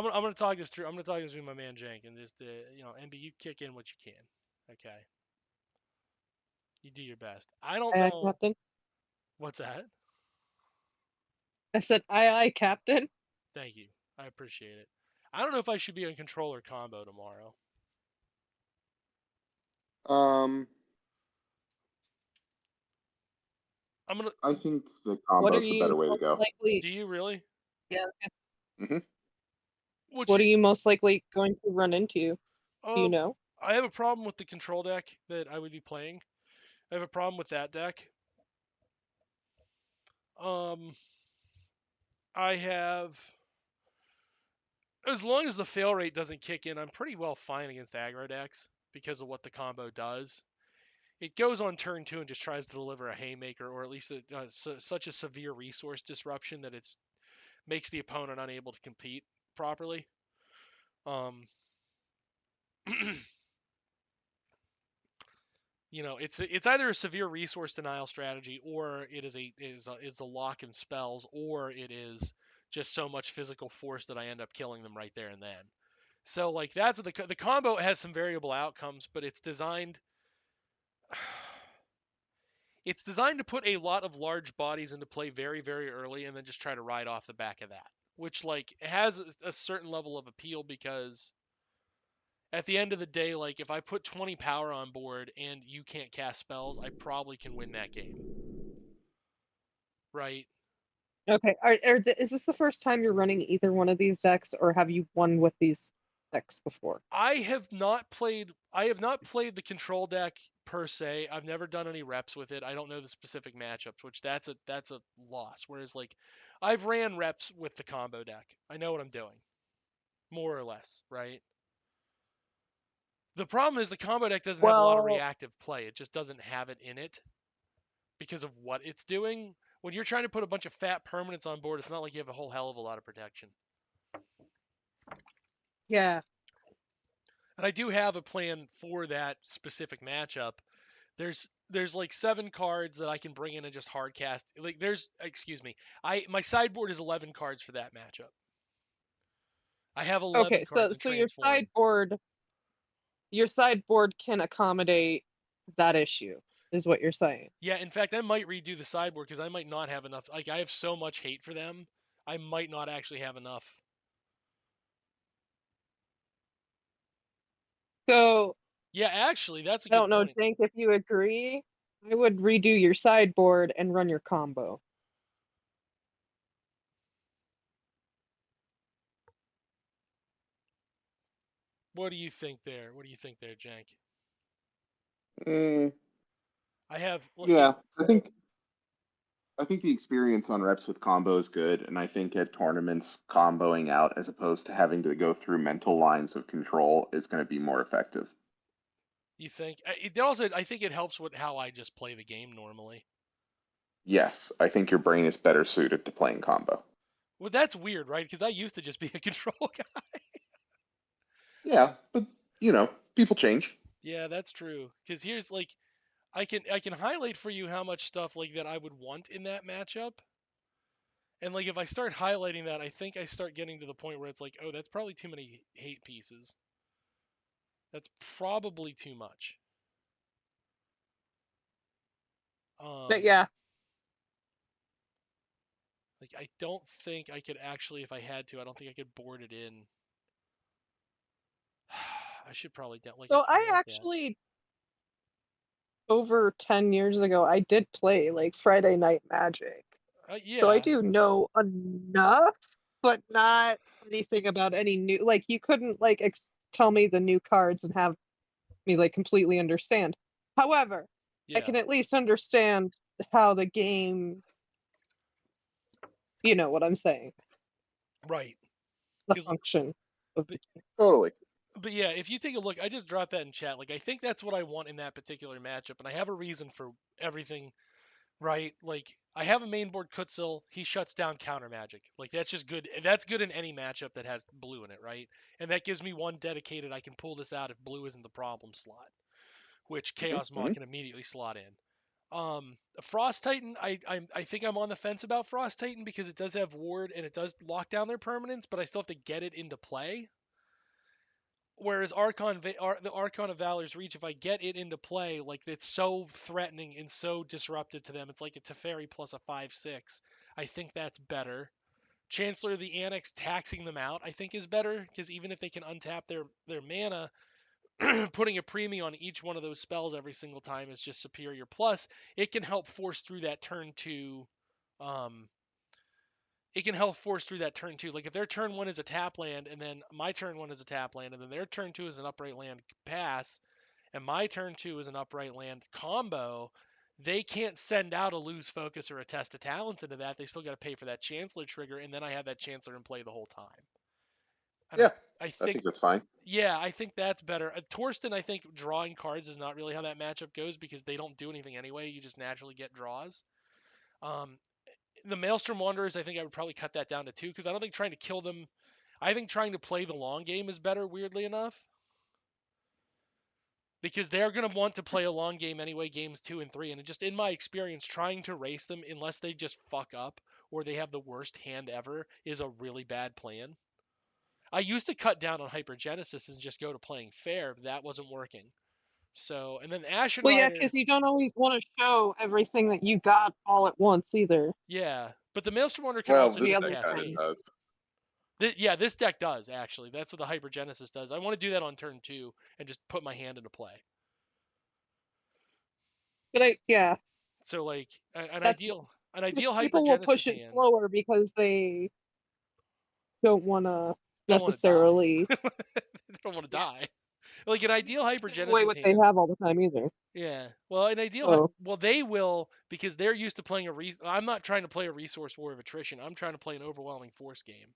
gonna talk this through. I'm gonna talk this through with my man Jank and just MB, you kick in what you can. Okay, you do your best. I don't Aye, aye, know Captain. what's that. I said, aye, aye, Captain. Thank you. I appreciate it. I don't know if I should be on controller combo tomorrow. Um, I'm gonna. I think the What are combo's the better you way to most go. likely? Do you really? Yeah. Hmm. What What you? are you most likely going to run into? Do you Um, know? I have a problem with the control deck that I would be playing. I have a problem with that deck. Um, I have. As long as the fail rate doesn't kick in, I'm pretty well fine against aggro decks because of what the combo does. It goes on turn 2 and just tries to deliver a haymaker, or at least such a severe resource disruption that it makes the opponent unable to compete properly. Um, it's either a severe resource denial strategy, or it is a lock in spells, or it is just so much physical force that I end up killing them right there and then. So like that's what the combo has some variable outcomes, but it's designed. It's designed to put a lot of large bodies into play very, very early and then just try to ride off the back of that, which like has a certain level of appeal because at the end of the day, like if I put 20 power on board and you can't cast spells, I probably can win that game, right? Okay. Is this the first time you're running either one of these decks, or have you won with these decks before? I have not played the control deck per se. I've never done any reps with it. I don't know the specific matchups, which that's a loss. Whereas like I've ran reps with the combo deck. I know what I'm doing, more or less, right? The problem is the combo deck doesn't have a lot of Well, reactive play. It just doesn't have it in it because of what it's doing. When you're trying to put a bunch of fat permanents on board, it's not like you have a whole hell of a lot of protection. yeah. And I do have a plan for that specific matchup. There's like 7 cards that I can bring in and just hard cast. Like there's excuse me. My sideboard is 11 cards for that matchup. I have 11 Okay. cards So in so transform. your sideboard can accommodate that issue, is what you're saying. Yeah, in fact, I might redo the sideboard because I might not have enough. Like I have so much hate for them, I might not actually have enough. So Yeah, actually, that's a I good don't know, point. Jake, if you agree, I would redo your sideboard and run your combo. What do you think there? What do you think there, Jank? Mm, I have, yeah, I think the experience on reps with combo is good, and I think at tournaments, comboing out as opposed to having to go through mental lines of control is going to be more effective. you think it also? I think it helps with how I just play the game normally. Yes, I think your brain is better suited to playing combo. Well, that's weird, right? Because I used to just be a control guy. Yeah, but people change. Yeah, that's true. Because here's like, I can highlight for you how much stuff like that I would want in that matchup. And like if I start highlighting that, I think I start getting to the point where it's like, oh, that's probably too many hate pieces. That's probably too much. But Um, yeah. like I don't think I could actually, if I had to, I don't think I could board it in. I should probably like So I implement that. actually, over 10 years ago, I did play like Friday Night Magic. So I Yeah, do know enough, but not anything about any new. Like you couldn't like tell me the new cards and have me like completely understand. However, I yeah, can at least understand how the game, you know what I'm saying, right. the Because, function of but, the game. Totally. but yeah, if you take a look, I just dropped that in chat. Like I think that's what I want in that particular matchup, and I have a reason for everything. Right? Like I have a mainboard Kutzel, he shuts down counter magic. Like that's just good. That's good in any matchup that has blue in it, right? And that gives me one dedicated. I can pull this out if blue isn't the problem slot, which Chaos Maw Hmm. can immediately slot in. Frost Titan, I think I'm on the fence about Frost Titan because it does have ward and it does lock down their permanents, but I still have to get it into play. Whereas the Archon of Valor's Reach, if I get it into play, like it's so threatening and so disruptive to them, it's like a Teferi plus a 5/6. I think that's better. Chancellor of the Annex taxing them out, I think is better because even if they can untap their mana, putting a premium on each one of those spells every single time is just superior. Plus, it can help force through that turn two. Um, it can help force through that turn two. Like if their turn one is a tap land, and then my turn one is a tap land, and then their turn two is an upright land pass, and my turn two is an upright land combo, they can't send out a lose focus or a test of talents into that. They still got to pay for that Chancellor trigger, and then I have that Chancellor in play the whole time. And Yeah, I I think, think that's fine. yeah, I think that's better. Torsten, I think drawing cards is not really how that matchup goes because they don't do anything anyway. You just naturally get draws. Um, the Maelstrom Wanderers, I think I would probably cut that down to 2 because I don't think trying to kill them. I think trying to play the long game is better, weirdly enough, because they're going to want to play a long game anyway, games 2 and 3. And just in my experience, trying to race them, unless they just fuck up or they have the worst hand ever, is a really bad plan. I used to cut down on Hypergenesis and just go to playing fair, but that wasn't working. So, and then Ashen Well, yeah, Rider, because you don't always want to show everything that you got all at once either. yeah. But the Maelstrom Wanderer can Well, also The this do deck other kind of thing. caffeine. does. Yeah, this deck does actually. That's what the Hypergenesis does. I want to do that on turn 2 and just put my hand into play. But yeah, So like an that's ideal an because ideal people will Hypergenesis push it hand. slower because they don't want to Don't want to die. necessarily, They don't want to yeah, die. Like an ideal give away Hypergenesis what they hand. have all the time either. Yeah. Well, So well they will because they're used to playing I'm not trying to play a resource war of attrition. I'm trying to play an overwhelming force game.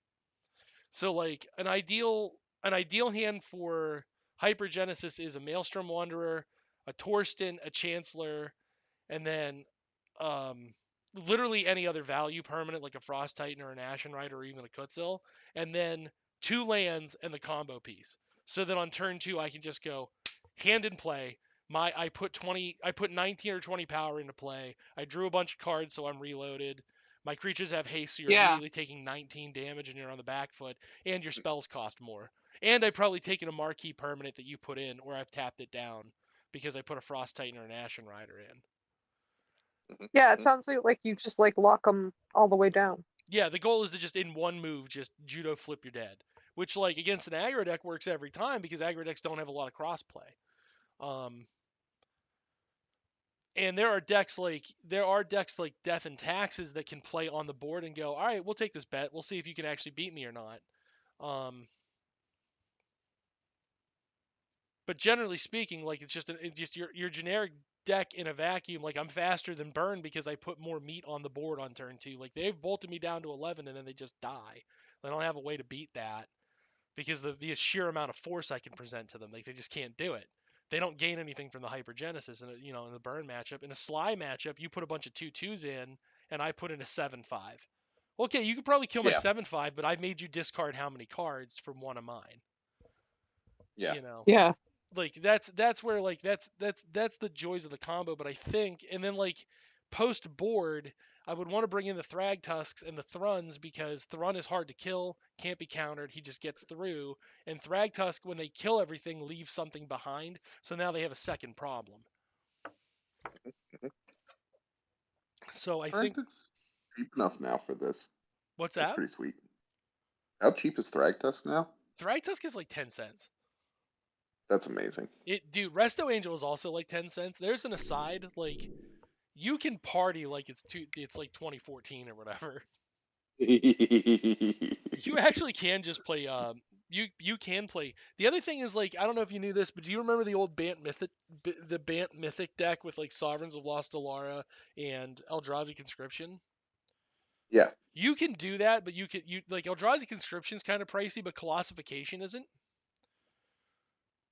So like an ideal hand for Hypergenesis is a Maelstrom Wanderer, a Torsten, a Chancellor, and then um, literally any other value permanent like a Frost Titan or an Ashen Rider or even a Kutzel, and then 2 lands and the combo piece. So that on turn 2 I can just go hand in play. I put 19 or 20 power into play. I drew a bunch of cards so I'm reloaded. My creatures have haste, so you're yeah, immediately taking 19 damage and you're on the back foot, and your spells cost more. And I've probably taken a marquee permanent that you put in, or I've tapped it down because I put a Frost Titan or an Ashen Rider in. yeah, it sounds like you just like lock them all the way down. Yeah, the goal is to just in one move just judo flip your dead, which like against an aggro deck works every time because aggro decks don't have a lot of crossplay. Um, and there are decks like Death and Taxes that can play on the board and go, all right, we'll take this bet. We'll see if you can actually beat me or not. Um, but generally speaking, like it's just your generic deck in a vacuum. Like I'm faster than Burn because I put more meat on the board on turn 2. Like they've bolted me down to 11 and then they just die. I don't have a way to beat that because the sheer amount of force I can present to them. Like they just can't do it. They don't gain anything from the Hypergenesis in the Burn matchup. In a Sly matchup, you put a bunch of 2/2s in and I put in a 7/5. Okay, you could probably kill my Yeah. 7/5, but I've made you discard how many cards from one of mine. Yeah. You know, Yeah. like that's where like that's the joys of the combo. But I think, and then like post board, I would want to bring in the Thrag Tusks and the Thruns because Thrun is hard to kill, can't be countered, he just gets through. And Thrag Tusk, when they kill everything, leaves something behind, so now they have a second problem. So I think Thragtusk's cheap enough now for this. what's That's that? pretty sweet. How cheap is Thragtusk now? Thrag Tusk is like 10 cents. That's amazing. Dude, Resto Angel is also like 10 cents. There's an aside, like you can party like it's like 2014 or whatever. You actually can just play you can play. The other thing is like I don't know if you knew this, but do you remember the old Bant Mythic deck with like Sovereigns of Lost Alara and Eldrazi Conscription? Yeah, You can do that, but you like Eldrazi Conscription's kind of pricey, but Colossification isn't.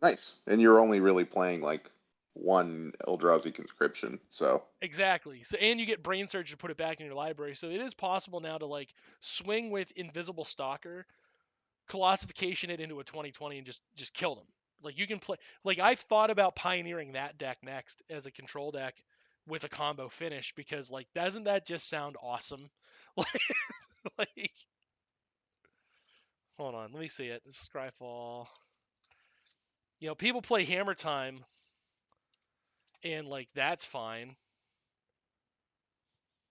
nice. And you're only really playing like one Eldrazi conscription, so Exactly. So and you get Brain Surge to put it back in your library. So it is possible now to like swing with Invisible Stalker, Colossification it into a 2020 and just kill them. Like you can play like I've thought about pioneering that deck next as a control deck with a combo finish because like doesn't that just sound awesome? like hold on, let me see it. Scryfall. You know, people play Hammer Time and like that's fine.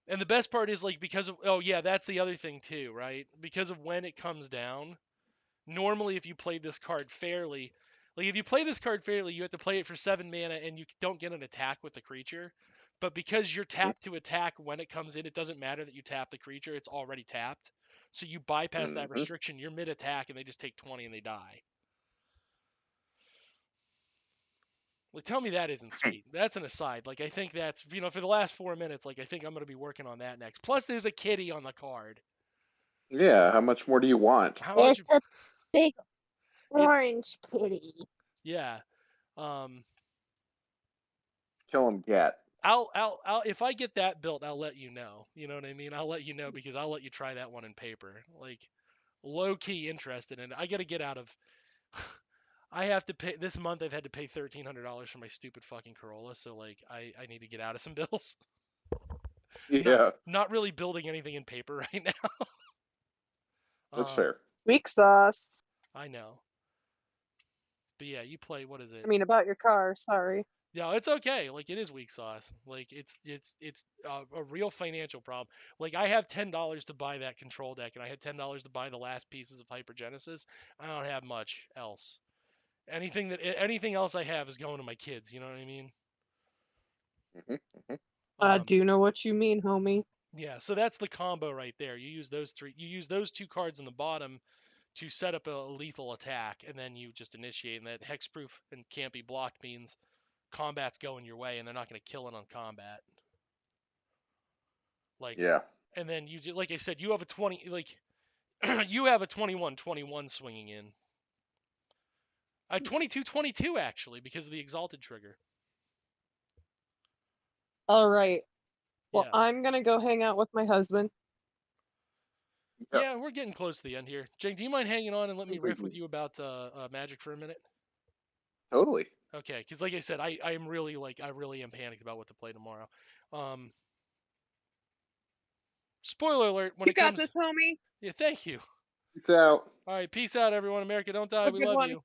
And the best part is like because of oh yeah, that's the other thing too, right? Because of when it comes down. Normally if you played this card fairly, like if you play this card fairly, you have to play it for 7 mana and you don't get an attack with the creature. But because you're tapped to attack when it comes in, it doesn't matter that you tap the creature, it's already tapped. So you bypass that mm-hmm. restriction, you're mid attack and they just take 20 and they die. Like tell me that isn't sweet. That's an aside. Like I think that's for the last 4 minutes, like I think I'm gonna be working on that next. Plus there's a kitty on the card. Yeah, how much more do you want? How much It's a big orange kitty. yeah. Um Kill him, cat. I'll if I get that built, I'll let you know. You know what I mean? I'll let you know because I'll let you try that one in paper. Like low key interested in it. I got to get out of I have to pay this month I've had to pay $1,300 for my stupid fucking Corolla, so like I need to get out of some bills. Yeah, Not really building anything in paper right now. that's fair. Weak sauce. I know. But yeah, you play what is it? I mean, about your car. Sorry. No, it's okay. Like it is weak sauce. Like it's a real financial problem. Like I have $10 to buy that control deck, and I had $10 to buy the last pieces of Hypergenesis. I don't have much else. Anything else I have is going to my kids. You know what I mean? Mm-hmm. I Um, do know what you mean, homie. yeah. So that's the combo right there. You use those three. You use those two cards in the bottom to set up a lethal attack, and then you just initiate. And that hexproof and can't be blocked means combat's going your way, and they're not going to kill it on combat. Like, Yeah. and then you like I said, you have a 20 like you have a 21-21 swinging in. 22-22 actually because of the exalted trigger. All right. Well, Yeah. I'm gonna go hang out with my husband. Yep. Yeah, we're getting close to the end here. Jake, do you mind hanging on and let me riff Completely. with you about Magic for a minute? Totally. Okay, because like I said, I am really I really am panicked about what to play tomorrow. Spoiler alert when You it got comes. this, homie. Yeah, thank you. Peace out. All right, peace out, everyone. America, don't die. Have a We good love one. you.